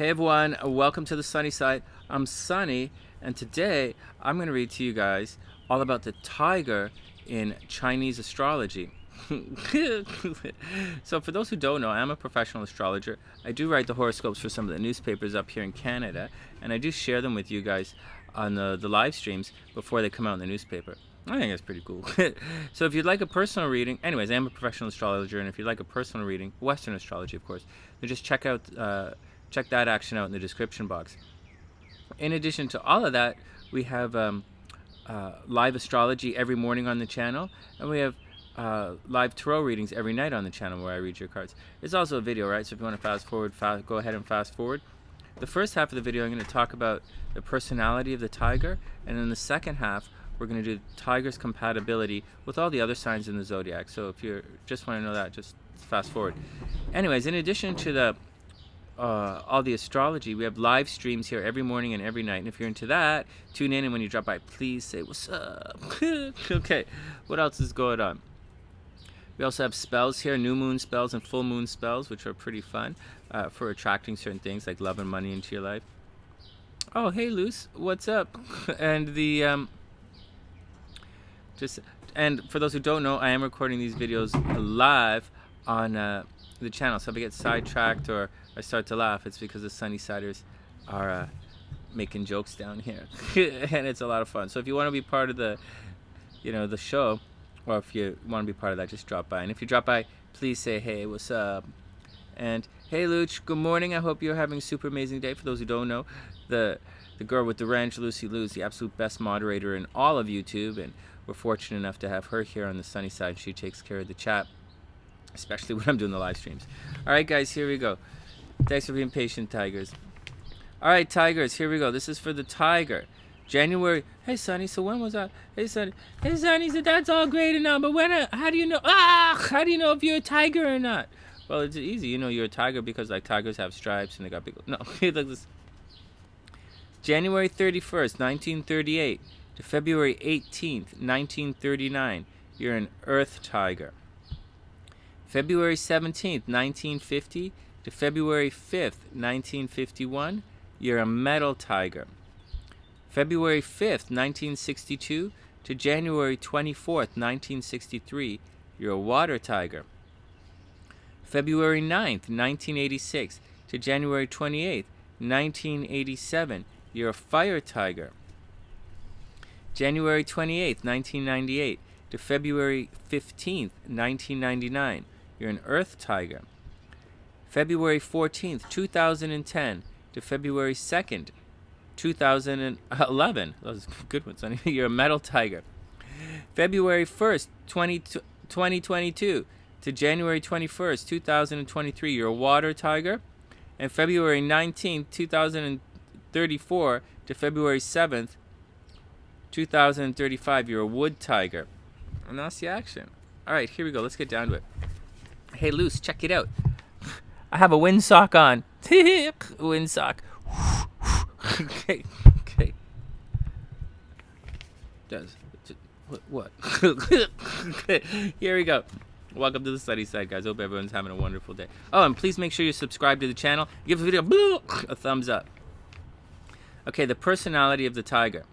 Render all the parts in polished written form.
Hey everyone, welcome to the Sunny Side. I'm Sonny, and today I'm going to read to you guys all about the tiger in Chinese astrology. So for those who don't know, I'm a professional astrologer. I do write the horoscopes for some of the newspapers up here in Canada, and I do share them with you guys on the live streams before they come out in the newspaper. I think that's pretty cool. So if you'd like a personal reading, anyways, I am a professional astrologer, and if you'd like a personal reading, Western astrology of course, then just check that action out in the description box. In addition to all of that, we have live astrology every morning on the channel, and we have live tarot readings every night on the channel where I read your cards. It's also a video, right? So if you want to fast forward, go ahead and fast forward. The first half of the video, I'm going to talk about the personality of the tiger, and in the second half, we're going to do tiger's compatibility with all the other signs in the zodiac. So if you just want to know that, just fast forward. Anyways, in addition to the all the astrology, we have live streams here every morning and every night, and if you're into that, tune in, and when you drop by, please say what's up. Okay, what else is going on? We also have spells here, new moon spells and full moon spells, which are pretty fun for attracting certain things like love and money into your life. Oh, hey Luce, what's up? And the and for those who don't know, I am recording these videos live on the channel, so if I get sidetracked or I start to laugh, it's because the SunnySiders are making jokes down here. And it's a lot of fun. So if you want to be part of the the show, or if you want to be part of that, just drop by. And if you drop by, please say hey, what's up? And hey Luch, good morning. I hope you're having a super amazing day. For those who don't know, the girl with the wrench, Lucy Lou's the absolute best moderator in all of YouTube, and we're fortunate enough to have her here on the Sunny Side. She takes care of the chat, especially when I'm doing the live streams. All right, guys, here we go. Thanks for being patient, tigers. All right, tigers, here we go. This is for the tiger. January. Hey, Sonny, so when was that? Hey, Sonny. Hey, Sonny, so that's all great and all, but how do you know? How do you know if you're a tiger or not? Well, it's easy. You know you're a tiger because, like, tigers have stripes and they got big... No, look at this. January 31st, 1938 to February 18th, 1939. You're an earth tiger. February 17th, 1950 to February 5th, 1951, you're a metal tiger. February 5th, 1962 to January 24th, 1963, you're a water tiger. February 9th, 1986 to January 28th, 1987, you're a fire tiger. January 28th, 1998 to February 15th, 1999, you're an earth tiger. February 14th, 2010 to February 2nd, 2011. That was a good one, Sonny. You're a metal tiger. February 1st, 2022 to January 21st, 2023, you're a water tiger. And February 19th, 2034 to February 7th, 2035, you're a wood tiger. And that's the action. All right, here we go. Let's get down to it. Hey, Luce, check it out. I have a windsock on. Windsock. Okay. What? Okay. Here we go. Welcome to the Sunny Side, guys. Hope everyone's having a wonderful day. Oh, and please make sure you subscribe to the channel. Give the video a thumbs up. Okay, the personality of the tiger.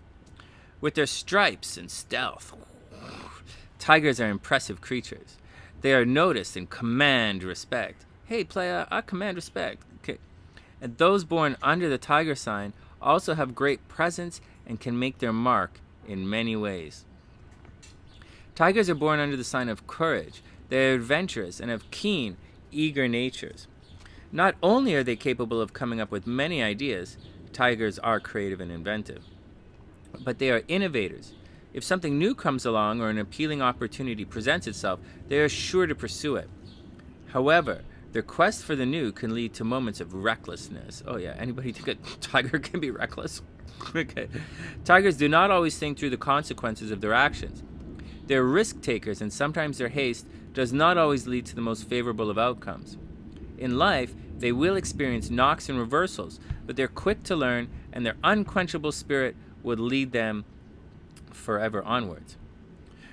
With their stripes and stealth, tigers are impressive creatures. They are noticed and command respect. Hey, playa, I command respect. Okay. And those born under the tiger sign also have great presence and can make their mark in many ways. Tigers are born under the sign of courage. They are adventurous and have keen, eager natures. Not only are they capable of coming up with many ideas, tigers are creative and inventive, but they are innovators. If something new comes along or an appealing opportunity presents itself, they are sure to pursue it. However, their quest for the new can lead to moments of recklessness. Oh yeah, anybody think a tiger can be reckless? Okay. Tigers do not always think through the consequences of their actions. They're risk takers, and sometimes their haste does not always lead to the most favorable of outcomes. In life, they will experience knocks and reversals, but they're quick to learn, and their unquenchable spirit would lead them forever onwards.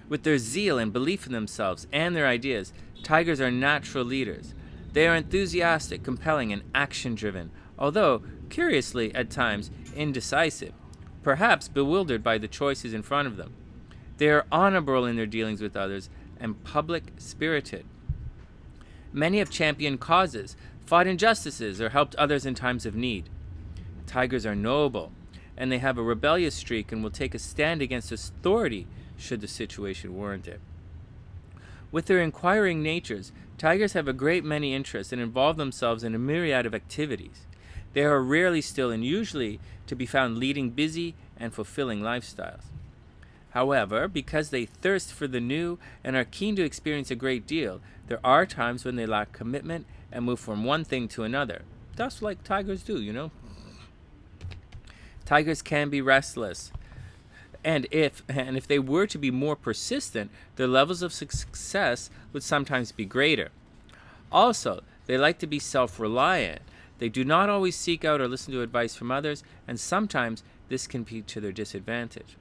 With their zeal and belief in themselves and their ideas, tigers are natural leaders. They are enthusiastic, compelling, and action-driven, although, curiously, at times, indecisive, perhaps bewildered by the choices in front of them. They are honorable in their dealings with others and public-spirited. Many have championed causes, fought injustices, or helped others in times of need. Tigers are noble, and they have a rebellious streak and will take a stand against authority should the situation warrant it. With their inquiring natures, tigers have a great many interests and involve themselves in a myriad of activities. They are rarely still and usually to be found leading busy and fulfilling lifestyles. However, because they thirst for the new and are keen to experience a great deal, there are times when they lack commitment and move from one thing to another. Just like tigers do, you know. Tigers can be restless, and if they were to be more persistent, their levels of success would sometimes be greater. Also, they like to be self-reliant. They do not always seek out or listen to advice from others, and sometimes this can be to their disadvantage.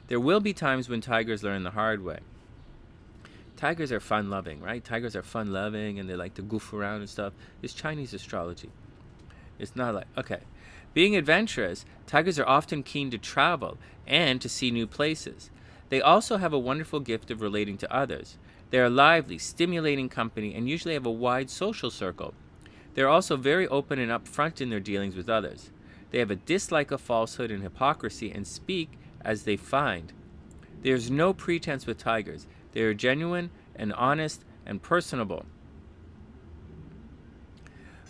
There will be times when tigers learn the hard way. Tigers are fun-loving, right? Tigers are fun-loving, and they like to goof around and stuff. It's Chinese astrology. It's not like, okay. Being adventurous, tigers are often keen to travel and to see new places. They also have a wonderful gift of relating to others. They are lively, stimulating company, and usually have a wide social circle. They are also very open and upfront in their dealings with others. They have a dislike of falsehood and hypocrisy and speak as they find. There is no pretense with tigers. They are genuine and honest and personable.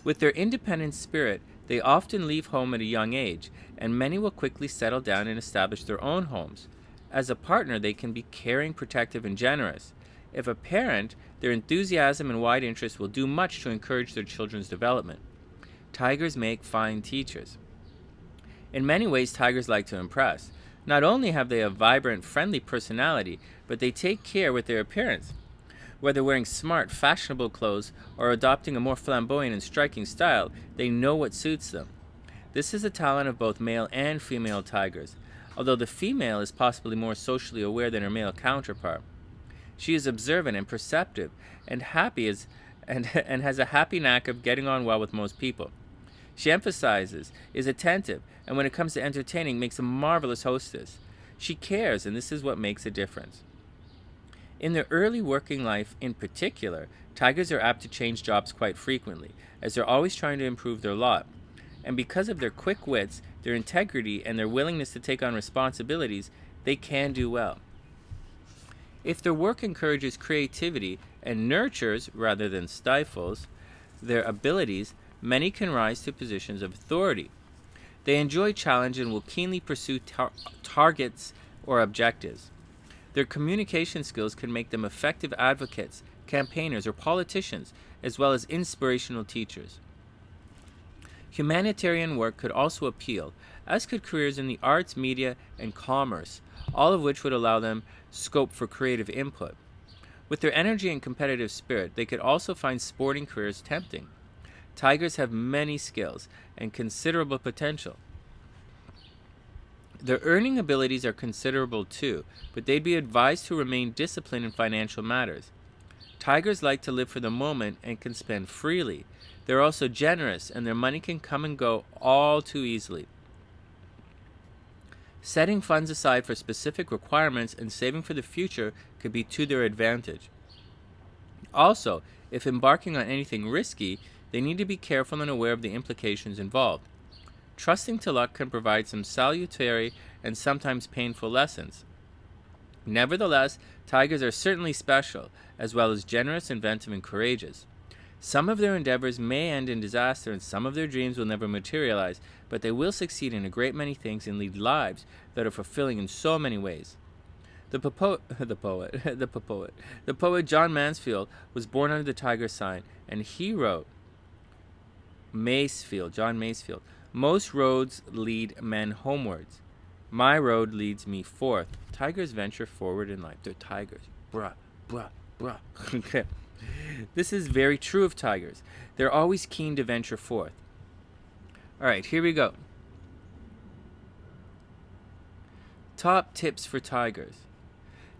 With their independent spirit, they often leave home at a young age, and many will quickly settle down and establish their own homes. As a partner, they can be caring, protective, and generous. If a parent, their enthusiasm and wide interest will do much to encourage their children's development. Tigers make fine teachers. In many ways, tigers like to impress. Not only have they a vibrant, friendly personality, but they take care with their appearance. Whether wearing smart, fashionable clothes or adopting a more flamboyant and striking style, they know what suits them. This is a talent of both male and female tigers, although the female is possibly more socially aware than her male counterpart. She is observant and perceptive and and has a happy knack of getting on well with most people. She emphasizes, is attentive, and when it comes to entertaining, makes a marvelous hostess. She cares, and this is what makes a difference. In their early working life in particular, tigers are apt to change jobs quite frequently, as they're always trying to improve their lot. And because of their quick wits, their integrity, and their willingness to take on responsibilities, they can do well. If their work encourages creativity and nurtures, rather than stifles, their abilities, many can rise to positions of authority. They enjoy challenge and will keenly pursue targets or objectives. Their communication skills can make them effective advocates, campaigners, or politicians, as well as inspirational teachers. Humanitarian work could also appeal, as could careers in the arts, media, and commerce, all of which would allow them scope for creative input. With their energy and competitive spirit, they could also find sporting careers tempting. Tigers have many skills and considerable potential. Their earning abilities are considerable too, but they'd be advised to remain disciplined in financial matters. Tigers like to live for the moment and can spend freely. They're also generous, and their money can come and go all too easily. Setting funds aside for specific requirements and saving for the future could be to their advantage. Also, if embarking on anything risky, they need to be careful and aware of the implications involved. Trusting to luck can provide some salutary and sometimes painful lessons. Nevertheless, tigers are certainly special, as well as generous, inventive, and courageous. Some of their endeavors may end in disaster, and some of their dreams will never materialize, but they will succeed in a great many things and lead lives that are fulfilling in so many ways. The poet John Mansfield was born under the tiger sign, and he wrote, John Masefield, most roads lead men homewards. My road leads me forth. Tigers venture forward in life. They're tigers. Bruh. Okay. This is very true of tigers. They're always keen to venture forth. All right, here we go. Top tips for tigers.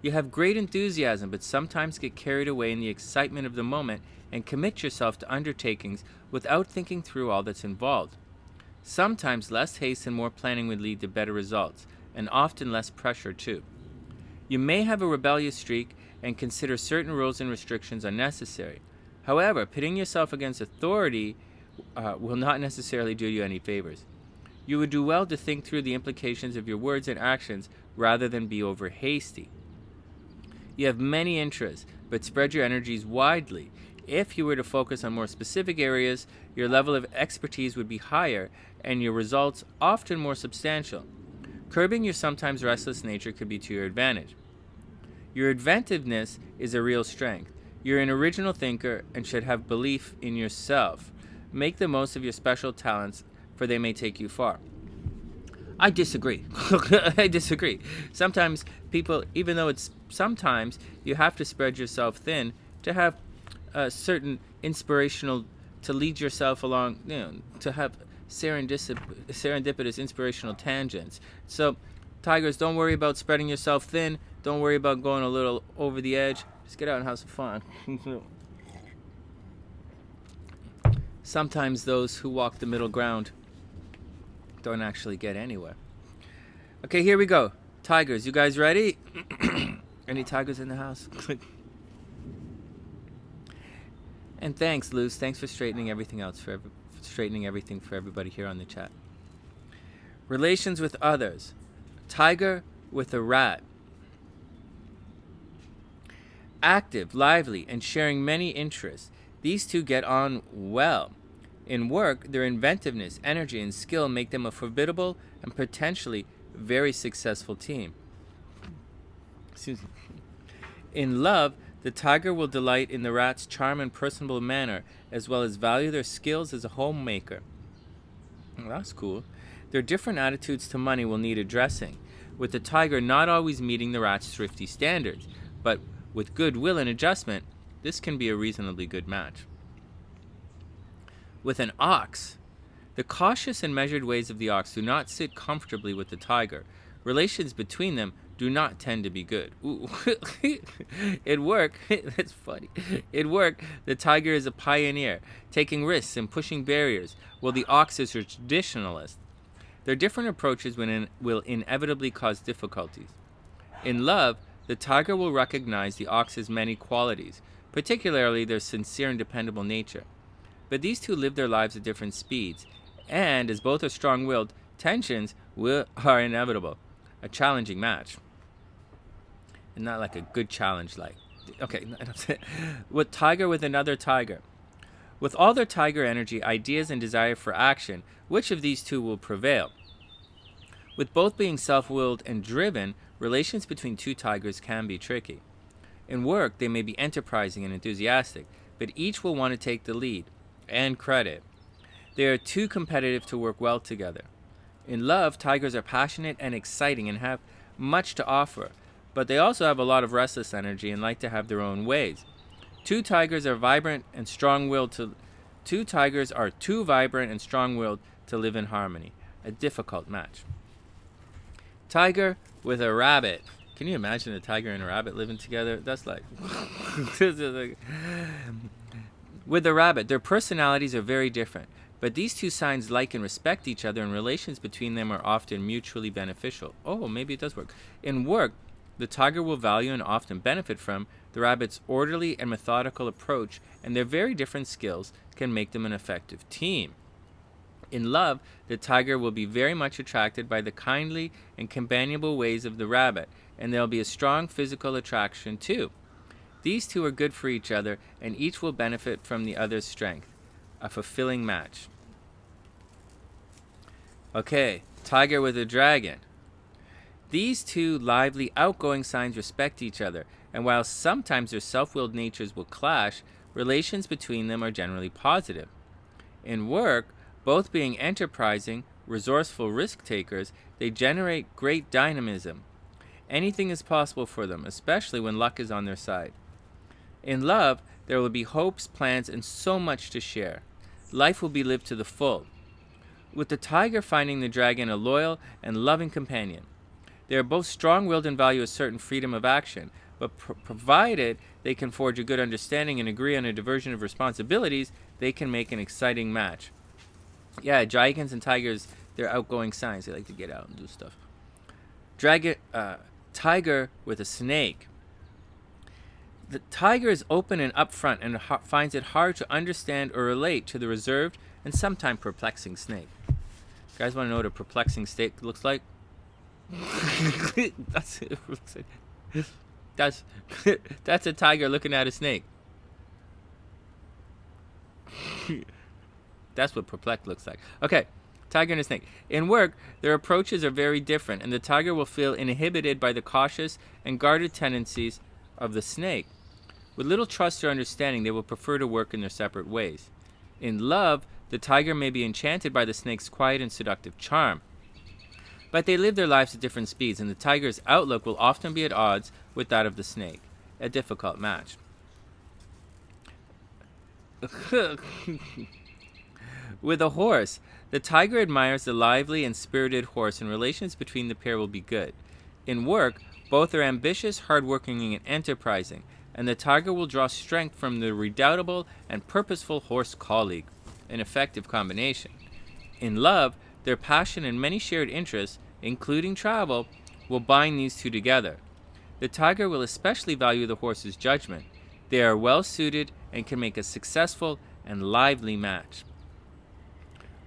You have great enthusiasm, but sometimes get carried away in the excitement of the moment and commit yourself to undertakings without thinking through all that's involved. Sometimes less haste and more planning would lead to better results, and often less pressure too. You may have a rebellious streak and consider certain rules and restrictions unnecessary. However, pitting yourself against authority will not necessarily do you any favors. You would do well to think through the implications of your words and actions rather than be over hasty. You have many interests, but spread your energies widely. If you were to focus on more specific areas, your level of expertise would be higher and your results often more substantial. Curbing your sometimes restless nature could be to your advantage. Your inventiveness is a real strength. You're an original thinker and should have belief in yourself. Make the most of your special talents, for they may take you far. I disagree. I disagree. Sometimes people, even though sometimes you have to spread yourself thin to have a certain inspirational, to lead yourself along, to have serendipitous inspirational tangents. So, tigers, don't worry about spreading yourself thin. Don't worry about going a little over the edge. Just get out and have some fun. Sometimes those who walk the middle ground don't actually get anywhere. Okay, here we go. Tigers, you guys ready? Any tigers in the house? And thanks, Luz. Thanks for straightening everything for everybody here on the chat. Relations with others. Tiger with a rat. Active, lively, and sharing many interests. These two get on well. In work, their inventiveness, energy, and skill make them a formidable and potentially very successful team. Excuse me. In love, the tiger will delight in the rat's charm and personable manner, as well as value their skills as a homemaker. Well, that's cool. Their different attitudes to money will need addressing, with the tiger not always meeting the rat's thrifty standards, but with goodwill and adjustment, this can be a reasonably good match. With an ox, the cautious and measured ways of the ox do not sit comfortably with the tiger. Relations between them do not tend to be good. Ooh. At work, that's funny. At work, the tiger is a pioneer, taking risks and pushing barriers, while the ox is a traditionalist. Their different approaches will inevitably cause difficulties. In love, the tiger will recognize the ox's many qualities, particularly their sincere and dependable nature. But these two live their lives at different speeds, and as both are strong-willed, tensions are inevitable. A challenging match. And not like a good challenge, like, okay, with tiger with another tiger. With all their tiger energy, ideas, and desire for action, which of these two will prevail? With both being self-willed and driven, relations between two tigers can be tricky. In work, they may be enterprising and enthusiastic, but each will want to take the lead and credit. They are too competitive to work well together. In love, tigers are passionate and exciting and have much to offer, but they also have a lot of restless energy and like to have their own ways. Two tigers are too vibrant and strong-willed to live in harmony. A difficult match. Tiger with a rabbit. Can you imagine a tiger and a rabbit living together? That's like... With the rabbit, their personalities are very different, but these two signs like and respect each other, and relations between them are often mutually beneficial. Oh, maybe it does work. In work, the tiger will value and often benefit from the rabbit's orderly and methodical approach, and their very different skills can make them an effective team. In love, the tiger will be very much attracted by the kindly and companionable ways of the rabbit, and there will be a strong physical attraction too. These two are good for each other, and each will benefit from the other's strength. A fulfilling match. Okay, tiger with a dragon. These two lively, outgoing signs respect each other, and while sometimes their self-willed natures will clash, relations between them are generally positive. In work, both being enterprising, resourceful risk-takers, they generate great dynamism. Anything is possible for them, especially when luck is on their side. In love, there will be hopes, plans, and so much to share. Life will be lived to the full. With the tiger finding the dragon a loyal and loving companion. They are both strong-willed and value a certain freedom of action, but provided they can forge a good understanding and agree on a diversion of responsibilities, they can make an exciting match. Yeah, dragons and tigers, they're outgoing signs. They like to get out and do stuff. Tiger with a snake. The tiger is open and upfront and finds it hard to understand or relate to the reserved and sometimes perplexing snake. You guys want to know what a perplexing snake looks like? That's a tiger looking at a snake. That's what perplexed looks like. Okay, tiger and a snake. In work, their approaches are very different, and the tiger will feel inhibited by the cautious and guarded tendencies of the snake. With little trust or understanding, they will prefer to work in their separate ways. In love, the tiger may be enchanted by the snake's quiet and seductive charm. But they live their lives at different speeds, and the tiger's outlook will often be at odds with that of the snake. A difficult match. With a horse, the tiger admires the lively and spirited horse, and relations between the pair will be good. In work, both are ambitious, hardworking, and enterprising, and the tiger will draw strength from the redoubtable and purposeful horse colleague, an effective combination. In love, their passion and many shared interests, including travel, will bind these two together. The tiger will especially value the horse's judgment. They are well suited and can make a successful and lively match.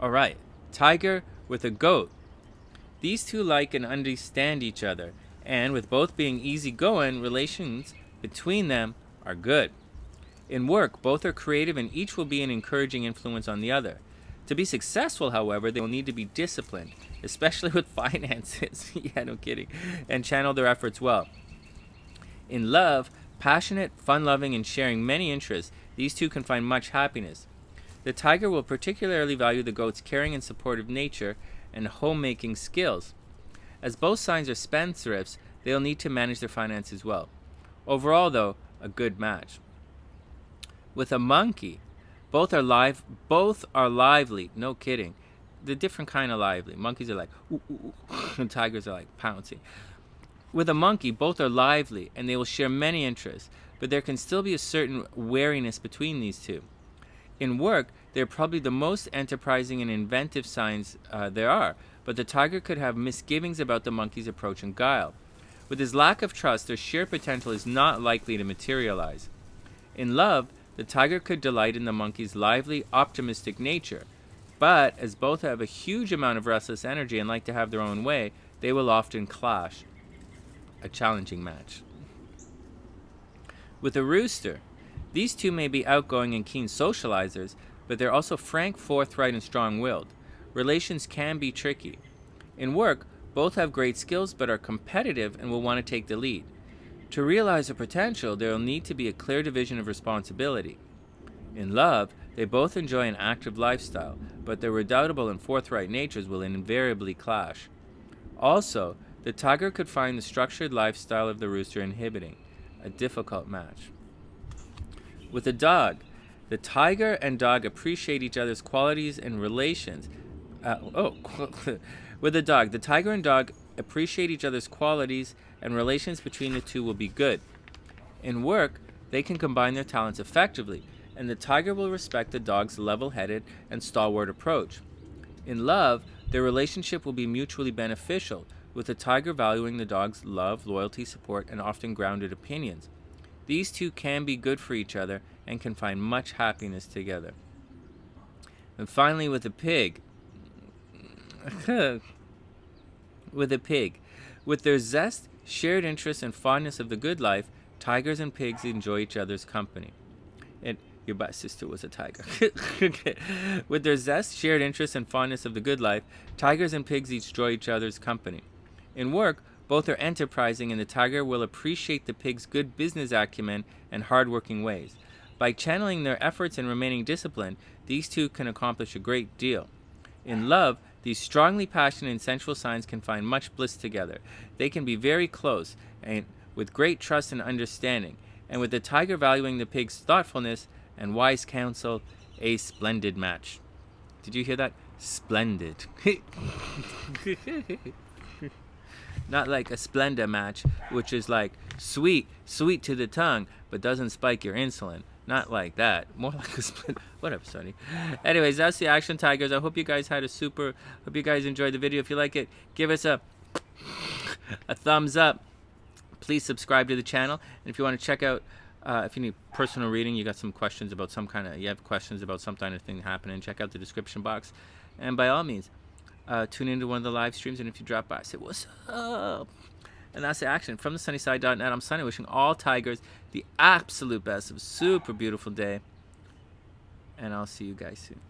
Alright, tiger with a goat. These two like and understand each other, and with both being easygoing, relations between them are good. In work, both are creative and each will be an encouraging influence on the other. To be successful, however, they will need to be disciplined, especially with finances. Yeah, no kidding. And channel their efforts well. In love, passionate, fun-loving, and sharing many interests, these two can find much happiness. The tiger will particularly value the goat's caring and supportive nature and homemaking skills. As both signs are spendthrifts, they'll need to manage their finances well. Overall, though, a good match. With a monkey, both are lively. No kidding. The different kind of lively. Monkeys are like, ooh, ooh, ooh, and tigers are like pouncing. With a monkey, both are lively, and they will share many interests, but there can still be a certain wariness between these two. In work, they're probably the most enterprising and inventive signs there are, but the tiger could have misgivings about the monkey's approach and guile. With his lack of trust, their sheer potential is not likely to materialize. In love, the tiger could delight in the monkey's lively, optimistic nature, but as both have a huge amount of restless energy and like to have their own way, they will often clash. A challenging match. With a rooster, these two may be outgoing and keen socializers, but they're also frank, forthright, and strong-willed. Relations can be tricky. In work, both have great skills but are competitive and will want to take the lead. To realize their potential, there will need to be a clear division of responsibility. In love, they both enjoy an active lifestyle, but their redoubtable and forthright natures will invariably clash. Also, the tiger could find the structured lifestyle of the rooster inhibiting. A difficult match. With a dog, the tiger and dog appreciate each other's qualities and relations. With a dog, the tiger and dog appreciate each other's qualities and relations between the two will be good. In work, they can combine their talents effectively, and the tiger will respect the dog's level-headed and stalwart approach. In love, their relationship will be mutually beneficial, with the tiger valuing the dog's love, loyalty, support, and often grounded opinions. These two can be good for each other and can find much happiness together. And finally, with a pig. With their zest, shared interest, and fondness of the good life, tigers and pigs enjoy each other's company. And your bad sister was a tiger. With their zest, shared interest, and fondness of the good life, tigers and pigs enjoy each other's company. In work, both are enterprising, and the tiger will appreciate the pig's good business acumen and hard-working ways. By channeling their efforts and remaining disciplined, these two can accomplish a great deal. In love, these strongly passionate and sensual signs can find much bliss together. They can be very close, and with great trust and understanding, and with the tiger valuing the pig's thoughtfulness and wise counsel, a splendid match. Did you hear that? Splendid. Not like a Splenda match, which is like sweet to the tongue, but doesn't spike your insulin. Not like that. More like a split. Whatever, Sonny. Anyways, that's the action, tigers. I hope you guys had a super. Hope you guys enjoyed the video. If you like it, give us a thumbs up. Please subscribe to the channel. And if you want to check out, if you need personal reading, you got some questions about you have questions about some kind of thing happening, check out the description box. And by all means, tune into one of the live streams. And if you drop by, say, what's up? And that's the action. From TheSunnySide.net, I'm Sonny, wishing all tigers the absolute best of a super beautiful day. And I'll see you guys soon.